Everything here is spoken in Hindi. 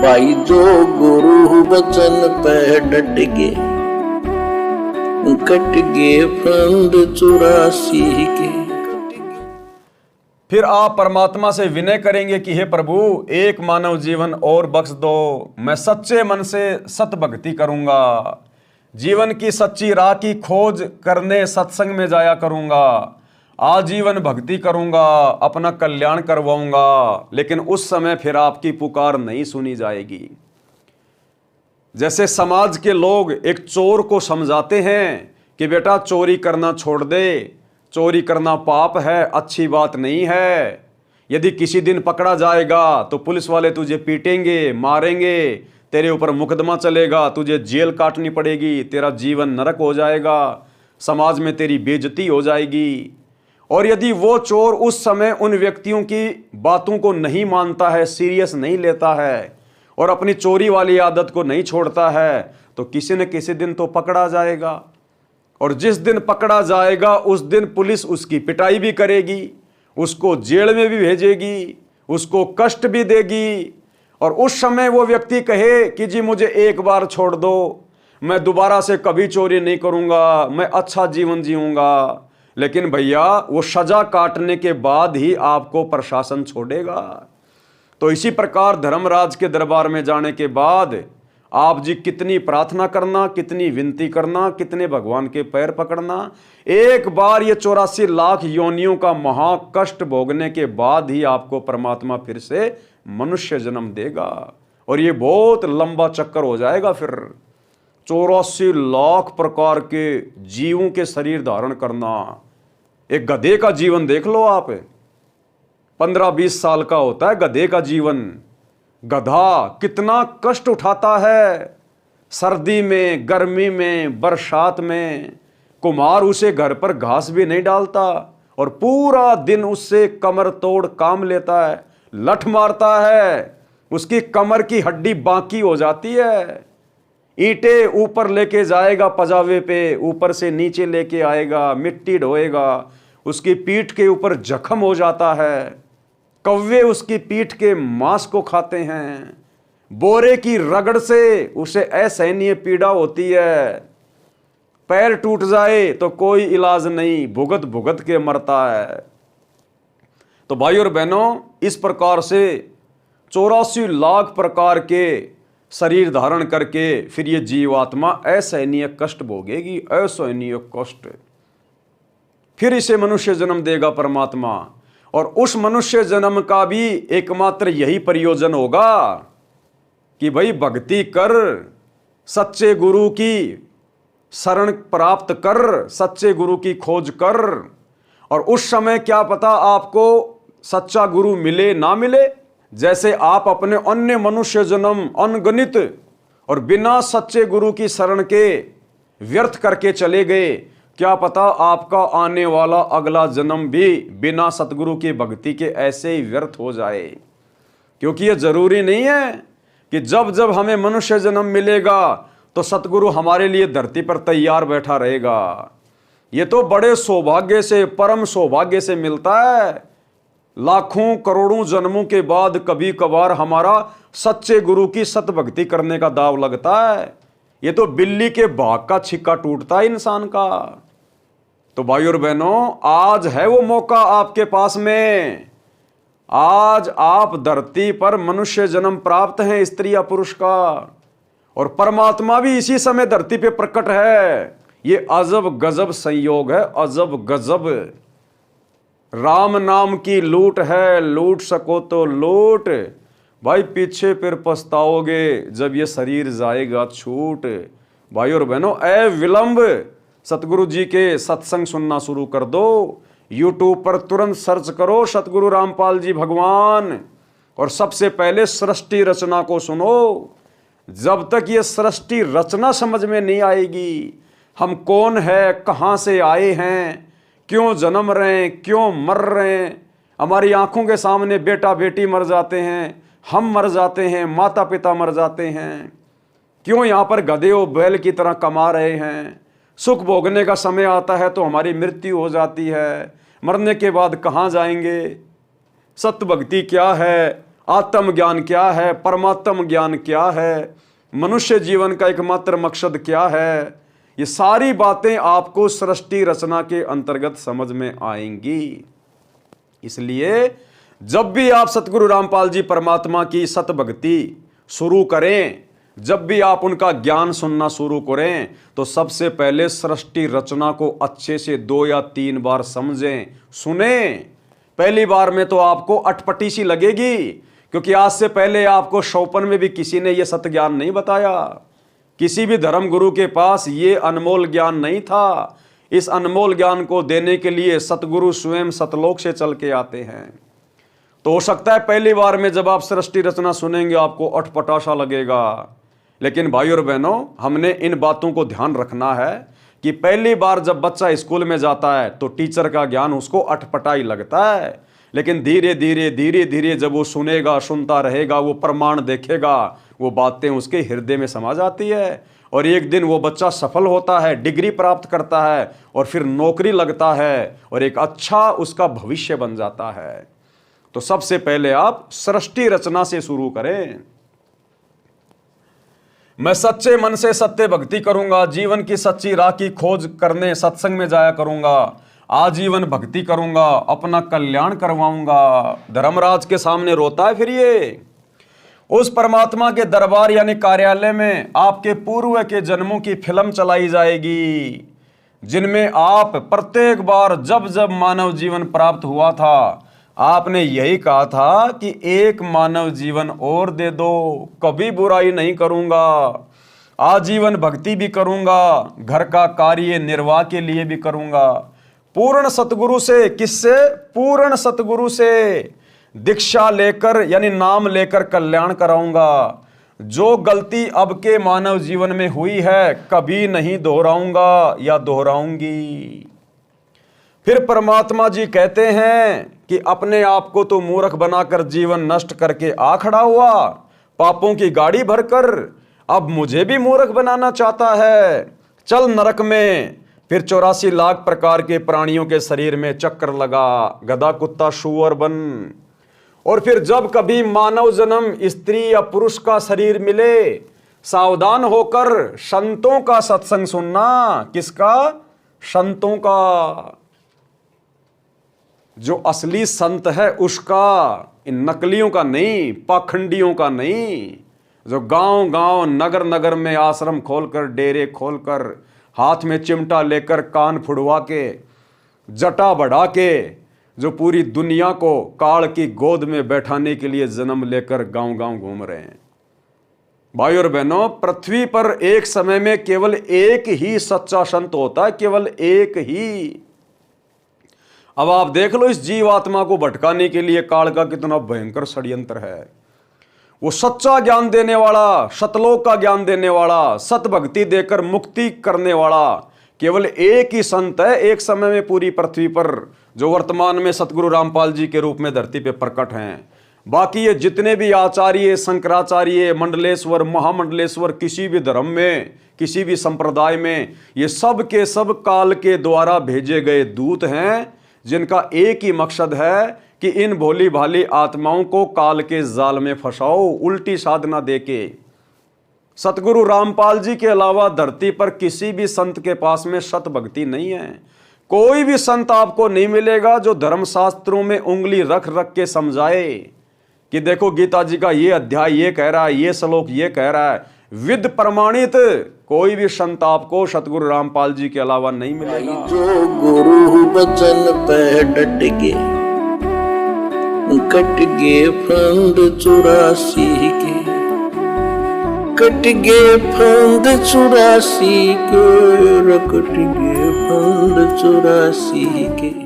भाई जो गुरु वचन पे डट गे, कट गे फंद 84 के। फिर आप परमात्मा से विनय करेंगे कि हे प्रभु, एक मानव जीवन और बख्श दो, मैं सच्चे मन से सत भक्ति करूंगा, जीवन की सच्ची राह की खोज करने सत्संग में जाया करूंगा, आजीवन भक्ति करूंगा, अपना कल्याण करवाऊंगा। लेकिन उस समय फिर आपकी पुकार नहीं सुनी जाएगी। जैसे समाज के लोग एक चोर को समझाते हैं कि बेटा चोरी करना छोड़ दे, चोरी करना पाप है, अच्छी बात नहीं है, यदि किसी दिन पकड़ा जाएगा तो पुलिस वाले तुझे पीटेंगे, मारेंगे, तेरे ऊपर मुकदमा चलेगा, तुझे जेल काटनी पड़ेगी, तेरा जीवन नरक हो जाएगा, समाज में तेरी बेइज्जती हो जाएगी। और यदि वो चोर उस समय उन व्यक्तियों की बातों को नहीं मानता है, सीरियस नहीं लेता है और अपनी चोरी वाली आदत को नहीं छोड़ता है, तो किसी न किसी दिन तो पकड़ा जाएगा। और जिस दिन पकड़ा जाएगा उस दिन पुलिस उसकी पिटाई भी करेगी, उसको जेल में भी भेजेगी, उसको कष्ट भी देगी। और उस समय वो व्यक्ति कहे कि जी मुझे एक बार छोड़ दो, मैं दोबारा से कभी चोरी नहीं करूंगा, मैं अच्छा जीवन जीऊंगा। लेकिन भैया वो सजा काटने के बाद ही आपको प्रशासन छोड़ेगा। तो इसी प्रकार धर्मराज के दरबार में जाने के बाद आप जी कितनी प्रार्थना करना, कितनी विनती करना, कितने भगवान के पैर पकड़ना, एक बार ये 84 लाख योनियों का महाकष्ट भोगने के बाद ही आपको परमात्मा फिर से मनुष्य जन्म देगा। और ये बहुत लंबा चक्कर हो जाएगा। फिर 84 लाख प्रकार के जीवों के शरीर धारण करना। एक गधे का जीवन देख लो आप, 15-20 साल का होता है गधे का जीवन। गधा कितना कष्ट उठाता है, सर्दी में, गर्मी में, बरसात में। कुम्हार उसे घर पर घास भी नहीं डालता और पूरा दिन उससे कमर तोड़ काम लेता है, लठ मारता है, उसकी कमर की हड्डी बाकी हो जाती है। ईंटें ऊपर लेके जाएगा पजावे पे, ऊपर से नीचे लेके आएगा, मिट्टी ढोएगा, उसकी पीठ के ऊपर जख्म हो जाता है, कौवे उसकी पीठ के मांस को खाते हैं, बोरे की रगड़ से उसे असहनीय पीड़ा होती है, पैर टूट जाए तो कोई इलाज नहीं, भुगत भुगत के मरता है। तो भाई और बहनों, इस प्रकार से 84 लाख प्रकार के शरीर धारण करके फिर ये जीवात्मा असहनीय कष्ट भोगेगी, असहनीय कष्ट। फिर इसे मनुष्य जन्म देगा परमात्मा। और उस मनुष्य जन्म का भी एकमात्र यही प्रयोजन होगा कि भाई भक्ति कर, सच्चे गुरु की शरण प्राप्त कर, सच्चे गुरु की खोज कर। और उस समय क्या पता आपको सच्चा गुरु मिले ना मिले। जैसे आप अपने अन्य मनुष्य जन्म अनगणित और बिना सच्चे गुरु की शरण के व्यर्थ करके चले गए, क्या पता आपका आने वाला अगला जन्म भी बिना सतगुरु की भक्ति के ऐसे ही व्यर्थ हो जाए। क्योंकि ये जरूरी नहीं है कि जब जब हमें मनुष्य जन्म मिलेगा तो सतगुरु हमारे लिए धरती पर तैयार बैठा रहेगा। ये तो बड़े सौभाग्य से, परम सौभाग्य से मिलता है। लाखों करोड़ों जन्मों के बाद कभी कभार हमारा सच्चे गुरु की सत भक्ति करने का दाव लगता है। ये तो बिल्ली के भाग का छिक्का टूटता है इंसान का। तो भाई और बहनों, आज है वो मौका आपके पास में। आज आप धरती पर मनुष्य जन्म प्राप्त हैं, स्त्री या पुरुष का, और परमात्मा भी इसी समय धरती पे प्रकट है। ये अजब गजब संयोग है, अजब गजब। राम नाम की लूट है, लूट सको तो लूट, भाई पीछे फिर पछताओगे जब ये शरीर जाएगा छूट। भाई और बहनों, अविलंब सतगुरु जी के सत्संग सुनना शुरू कर दो। यूट्यूब पर तुरंत सर्च करो सतगुरु रामपाल जी भगवान, और सबसे पहले सृष्टि रचना को सुनो। जब तक ये सृष्टि रचना समझ में नहीं आएगी, हम कौन है, कहाँ से आए हैं, क्यों जन्म रहे हैं, क्यों मर रहे हैं, हमारी आंखों के सामने बेटा बेटी मर जाते हैं, हम मर जाते हैं, माता पिता मर जाते हैं, क्यों यहाँ पर गधे और बैल की तरह कमा रहे हैं, सुख भोगने का समय आता है तो हमारी मृत्यु हो जाती है, मरने के बाद कहाँ जाएंगे, सत्य भक्ति क्या है, आत्म ज्ञान क्या है, परमात्म ज्ञान क्या है, मनुष्य जीवन का एकमात्र मकसद क्या है, ये सारी बातें आपको सृष्टि रचना के अंतर्गत समझ में आएंगी। इसलिए जब भी आप सतगुरु रामपाल जी परमात्मा की सत भक्ति शुरू करें, जब भी आप उनका ज्ञान सुनना शुरू करें, तो सबसे पहले सृष्टि रचना को अच्छे से 2 या 3 बार समझें, सुने। पहली बार में तो आपको अटपटी सी लगेगी, क्योंकि आज से पहले आपको शौपन में भी किसी ने यह सत ज्ञान नहीं बताया। किसी भी धर्म गुरु के पास ये अनमोल ज्ञान नहीं था। इस अनमोल ज्ञान को देने के लिए सतगुरु स्वयं सतलोक से चल के आते हैं। तो हो सकता है पहली बार में जब आप सृष्टि रचना सुनेंगे आपको अटपटा सा लगेगा, लेकिन भाई और बहनों, हमने इन बातों को ध्यान रखना है कि पहली बार जब बच्चा स्कूल में जाता है तो टीचर का ज्ञान उसको अटपटा ही लगता है, लेकिन धीरे धीरे जब वो सुनेगा, सुनता रहेगा, वो प्रमाण देखेगा, वो बातें उसके हृदय में समा जाती है और एक दिन वो बच्चा सफल होता है, डिग्री प्राप्त करता है और फिर नौकरी लगता है और एक अच्छा उसका भविष्य बन जाता है। तो सबसे पहले आप सृष्टि रचना से शुरू करें। मैं सच्चे मन से सत्य भक्ति करूंगा, जीवन की सच्ची राह की खोज करने सत्संग में जाया करूंगा, आजीवन भक्ति करूंगा, अपना कल्याण करवाऊंगा। धर्मराज के सामने रोता है फिर ये। उस परमात्मा के दरबार यानी कार्यालय में आपके पूर्व के जन्मों की फिल्म चलाई जाएगी, जिनमें आप प्रत्येक बार जब जब मानव जीवन प्राप्त हुआ था आपने यही कहा था कि एक मानव जीवन और दे दो, कभी बुराई नहीं करूंगा, आजीवन भक्ति भी करूंगा, घर का कार्य निर्वाह के लिए भी करूंगा। पूर्ण सतगुरु से, किससे? पूर्ण सतगुरु से दीक्षा लेकर यानी नाम लेकर कल्याण कराऊंगा। जो गलती अब के मानव जीवन में हुई है कभी नहीं दोहराऊंगा या दोहराऊंगी। फिर परमात्मा जी कहते हैं कि अपने आप को तो मूर्ख बनाकर जीवन नष्ट करके आ खड़ा हुआ, पापों की गाड़ी भरकर अब मुझे भी मूर्ख बनाना चाहता है। चल नरक में। फिर 84 लाख प्रकार के प्राणियों के शरीर में चक्कर लगा, गधा कुत्ता सूअर बन। और फिर जब कभी मानव जन्म स्त्री या पुरुष का शरीर मिले, सावधान होकर संतों का सत्संग सुनना। किसका? संतों का। जो असली संत है उसका, इन नकलियों का नहीं, पाखंडियों का नहीं। जो गांव गांव नगर नगर में आश्रम खोलकर, डेरे खोलकर, हाथ में चिमटा लेकर, कान फुड़वा के, जटा बढ़ा के, जो पूरी दुनिया को काल की गोद में बैठाने के लिए जन्म लेकर गांव गांव घूम रहे हैं। भाई और बहनों, पृथ्वी पर एक समय में केवल एक ही सच्चा संत होता है, केवल एक ही। अब आप देख लो इस जीवात्मा को भटकाने के लिए काल का कितना भयंकर षड्यंत्र है। वो सच्चा ज्ञान देने वाला, सतलोक का ज्ञान देने वाला, सत भक्ति देकर मुक्ति करने वाला केवल एक ही संत है एक समय में पूरी पृथ्वी पर, जो वर्तमान में सतगुरु रामपाल जी के रूप में धरती पे प्रकट हैं। बाकी ये जितने भी आचार्य, शंकराचार्य, मंडलेश्वर, महामंडलेश्वर, किसी भी धर्म में, किसी भी संप्रदाय में, ये सब के सब काल के द्वारा भेजे गए दूत हैं, जिनका एक ही मकसद है कि इन भोली भाली आत्माओं को काल के जाल में फंसाओ, उल्टी साधना देके। सतगुरु रामपाल जी के अलावा धरती पर किसी भी संत के पास में सत भक्ति नहीं है। कोई भी संत आपको नहीं मिलेगा जो धर्मशास्त्रों में उंगली रख रख के समझाए कि देखो गीता जी का ये अध्याय ये कह रहा है, ये श्लोक ये कह रहा है। विद प्रमाणित कोई भी संत आपको सतगुरु रामपाल जी के अलावा नहीं मिलेगा। जो गुरु बचन पे डट के, कट गे फंद 84 के, कट गे फंद 84 के, कट गे फंद 84 के।